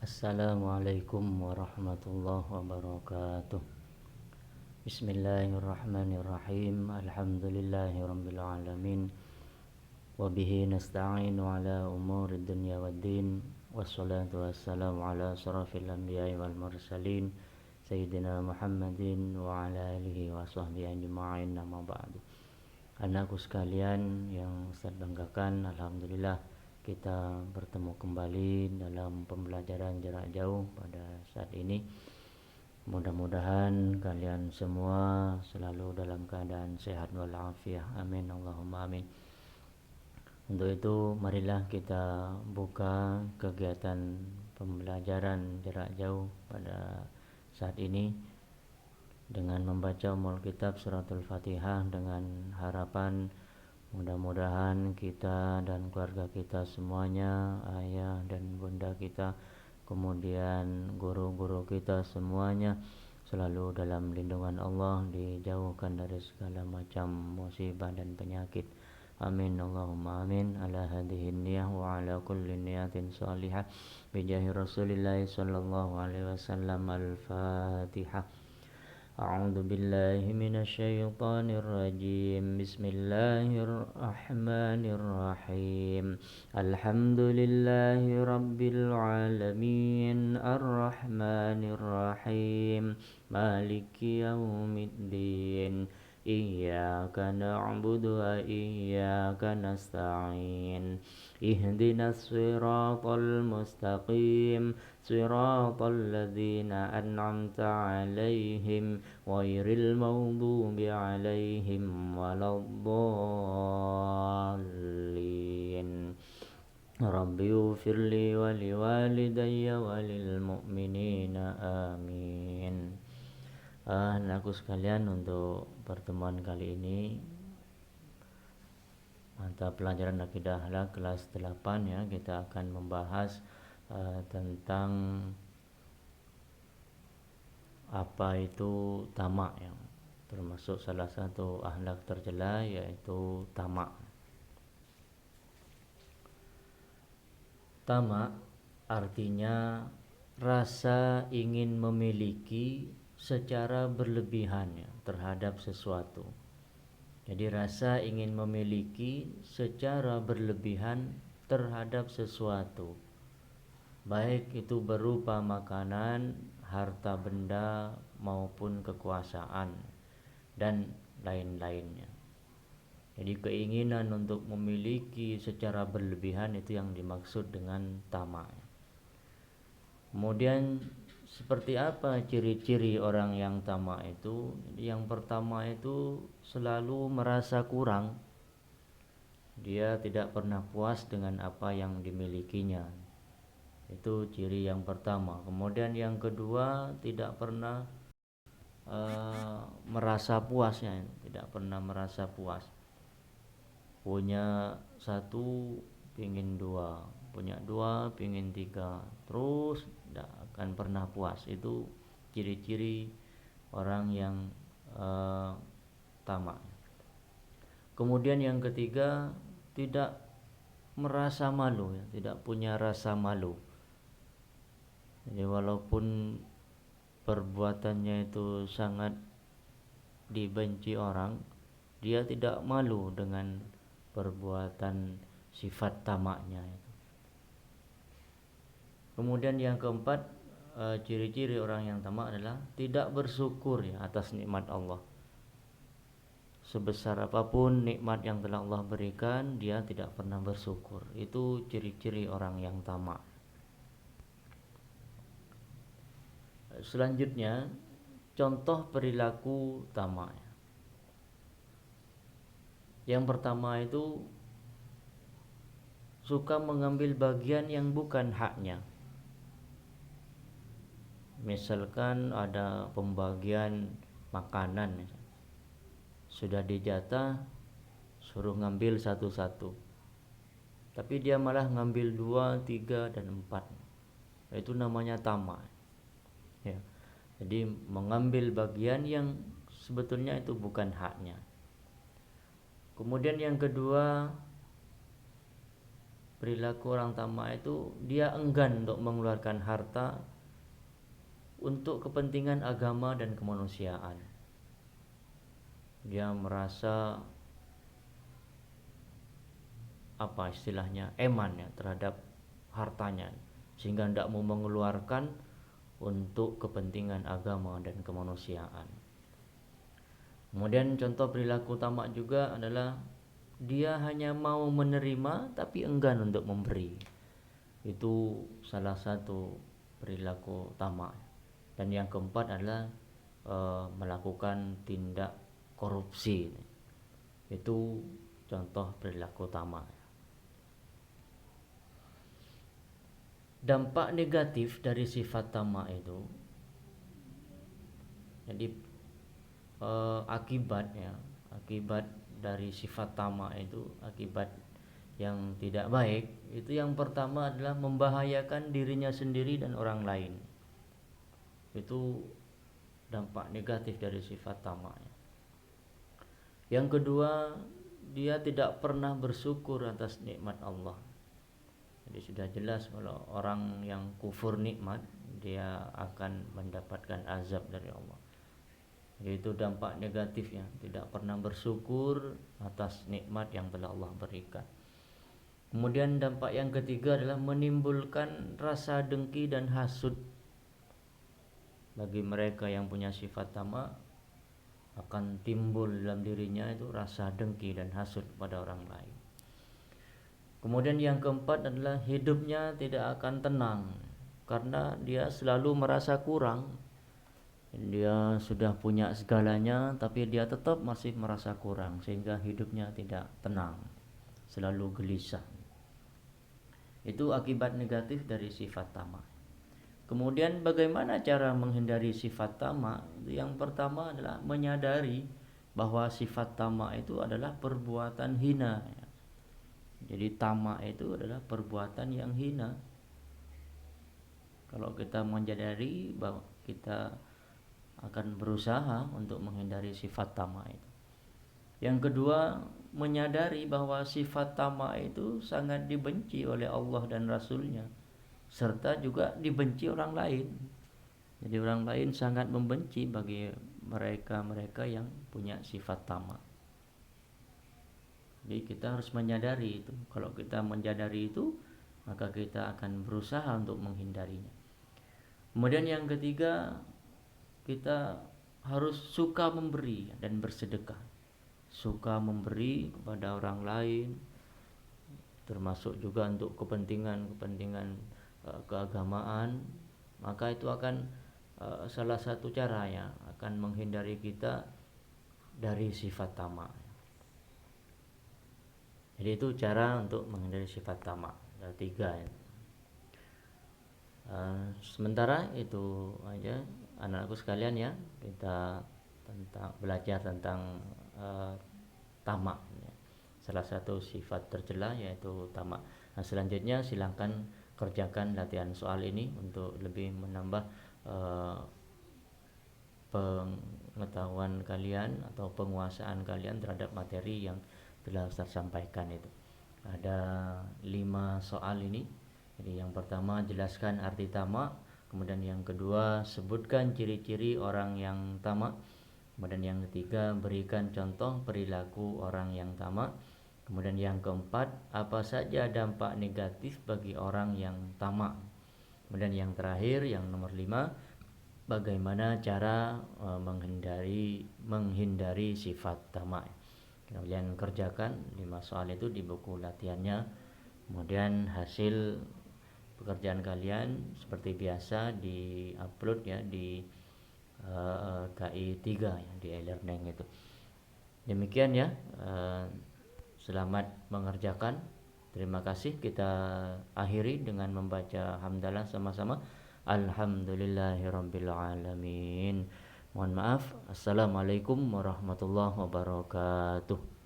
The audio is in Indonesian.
Assalamualaikum warahmatullahi wabarakatuh. Bismillahirrahmanirrahim. Alhamdulillahirabbil alamin. Wa bihi nasta'inu ala umuri dunya waddin. Wassalatu wassalamu ala asyrafil anbiya'i wal mursalin Sayyidina Muhammadin wa ala alihi wa sahbihi ajma'in, amma ba'du. Anakku sekalian yang Ustaz banggakan, alhamdulillah kita bertemu kembali dalam pembelajaran jarak jauh pada saat ini. Mudah-mudahan kalian semua selalu dalam keadaan sehat walafiat. Amin Allahumma amin. Untuk itu marilah kita buka kegiatan pembelajaran jarak jauh pada saat ini dengan membaca Ummul Kitab Suratul Fatihah, dengan harapan mudah-mudahan kita dan keluarga kita semuanya, ayah dan bunda kita, kemudian guru-guru kita semuanya selalu dalam lindungan Allah, dijauhkan dari segala macam musibah dan penyakit. Amin Allahumma amin. Ala hadhihi niyah wa ala kulli niyatin salihah bijahi Rasulillah sallallahu alaihi wasallam. Al-Fatihah. A'udzu billahi minasy syaithanir rajim. Bismillahirrahmanirrahim. Alhamdulillahi rabbil alamin. Arrahmanir rahim. Maliki yaumiddin. Iyyaka na'budu wa iyyaka nasta'in. Ihdinas siratal mustaqim. Siratal ladzina an'amta 'alaihim ghairil maghdubi 'alaihim waladdallin. Rabbi ighfirli wa liwalidayya wa lil mu'minina amin. Anakku sekalian, untuk pertemuan kali ini mata pelajaran akidah akhlak kelas 8 ya, kita akan membahas tentang apa itu tamak ya. Termasuk salah satu akhlak tercela yaitu tamak. Tamak artinya rasa ingin memiliki secara berlebihan ya, terhadap sesuatu. Jadi rasa ingin memiliki secara berlebihan terhadap sesuatu, baik itu berupa makanan, harta benda, maupun kekuasaan dan lain-lainnya. Jadi keinginan untuk memiliki secara berlebihan itu yang dimaksud dengan tamak. Kemudian seperti apa ciri-ciri orang yang tamak itu? Yang pertama itu selalu merasa kurang. Dia tidak pernah puas dengan apa yang dimilikinya. Itu ciri yang pertama. Kemudian yang kedua, tidak pernah merasa puasnya, tidak pernah merasa puas. Punya satu pingin dua, punya dua pingin tiga, terus tidak akan pernah puas. Itu ciri-ciri orang yang tamak. Kemudian yang ketiga, tidak merasa malu ya, tidak punya rasa malu. Jadi walaupun perbuatannya itu sangat dibenci orang, dia tidak malu dengan perbuatan sifat tamaknya itu. Kemudian yang keempat, ciri-ciri orang yang tamak adalah tidak bersyukur ya atas nikmat Allah. Sebesar apapun nikmat yang telah Allah berikan, dia tidak pernah bersyukur. Itu ciri-ciri orang yang tamak. Selanjutnya, contoh perilaku tamak. Yang pertama itu suka mengambil bagian yang bukan haknya. Misalkan ada pembagian makanan, sudah dijatah, suruh ngambil satu-satu, tapi dia malah ngambil 2, 3, dan 4. Itu namanya tamak ya. Jadi mengambil bagian yang sebetulnya itu bukan haknya. Kemudian yang kedua, perilaku orang tamak itu dia enggan untuk mengeluarkan harta untuk kepentingan agama dan kemanusiaan. Dia merasa apa istilahnya, eman ya terhadap hartanya, sehingga tidak mau mengeluarkan untuk kepentingan agama dan kemanusiaan. Kemudian contoh perilaku tamak juga adalah dia hanya mau menerima tapi enggan untuk memberi. Itu salah satu perilaku tamak. Dan yang keempat adalah melakukan tindak korupsi. Itu contoh perilaku tamak. Dampak negatif dari sifat tamak itu, jadi akibat dari sifat tamak itu, akibat yang tidak baik itu, yang pertama adalah membahayakan dirinya sendiri dan orang lain. Itu dampak negatif dari sifat tamak. Yang kedua, dia tidak pernah bersyukur atas nikmat Allah. Jadi sudah jelas kalau orang yang kufur nikmat, dia akan mendapatkan azab dari Allah. Yaitu dampak negatifnya, tidak pernah bersyukur atas nikmat yang telah Allah berikan. Kemudian dampak yang ketiga adalah menimbulkan rasa dengki dan hasud. Bagi mereka yang punya sifat tamak, akan timbul dalam dirinya itu rasa dengki dan hasud pada orang lain. Kemudian yang keempat adalah hidupnya tidak akan tenang, karena dia selalu merasa kurang. Dia sudah punya segalanya tapi dia tetap masih merasa kurang, sehingga hidupnya tidak tenang, selalu gelisah. Itu akibat negatif dari sifat tamak. Kemudian bagaimana cara menghindari sifat tamak? Yang pertama adalah menyadari bahwa sifat tamak itu adalah perbuatan hina. Jadi tamak itu adalah perbuatan yang hina. Kalau kita menyadari bahwa kita akan berusaha untuk menghindari sifat tamak itu. Yang kedua, menyadari bahwa sifat tamak itu sangat dibenci oleh Allah dan Rasulnya, serta juga dibenci orang lain. Jadi orang lain sangat membenci bagi mereka yang punya sifat tamak. Jadi kita harus menyadari itu. Kalau kita menyadari itu, maka kita akan berusaha untuk menghindarinya. Kemudian yang ketiga, kita harus suka memberi dan bersedekah. Suka memberi kepada orang lain, termasuk juga untuk kepentingan keagamaan, maka itu akan salah satu caranya akan menghindari kita dari sifat tamak. Jadi itu cara untuk menghindari sifat tamak. Ada 3 ya. Sementara itu aja anak-anakku sekalian ya, kita belajar tentang tamak ya. Salah satu sifat tercela yaitu tamak. Nah, selanjutnya silakan kerjakan latihan soal ini untuk lebih menambah pengetahuan kalian atau penguasaan kalian terhadap materi yang telah Ustaz sampaikan itu. Ada 5 soal ini. Jadi yang pertama, jelaskan arti tamak. Kemudian yang kedua, sebutkan ciri-ciri orang yang tamak. Kemudian yang ketiga, berikan contoh perilaku orang yang tamak. Kemudian yang keempat, apa saja dampak negatif bagi orang yang tamak. Kemudian yang terakhir, yang nomor 5, bagaimana cara menghindari sifat tamak. Kemudian kerjakan 5 soal itu di buku latihannya. Kemudian hasil pekerjaan kalian seperti biasa di-upload ya di KI 3 ya, di e-learning itu. Demikian ya, selamat mengerjakan. Terima kasih. Kita akhiri dengan membaca hamdalah sama-sama. Alhamdulillahirabbil alamin. Mohon maaf. Assalamualaikum warahmatullahi wabarakatuh.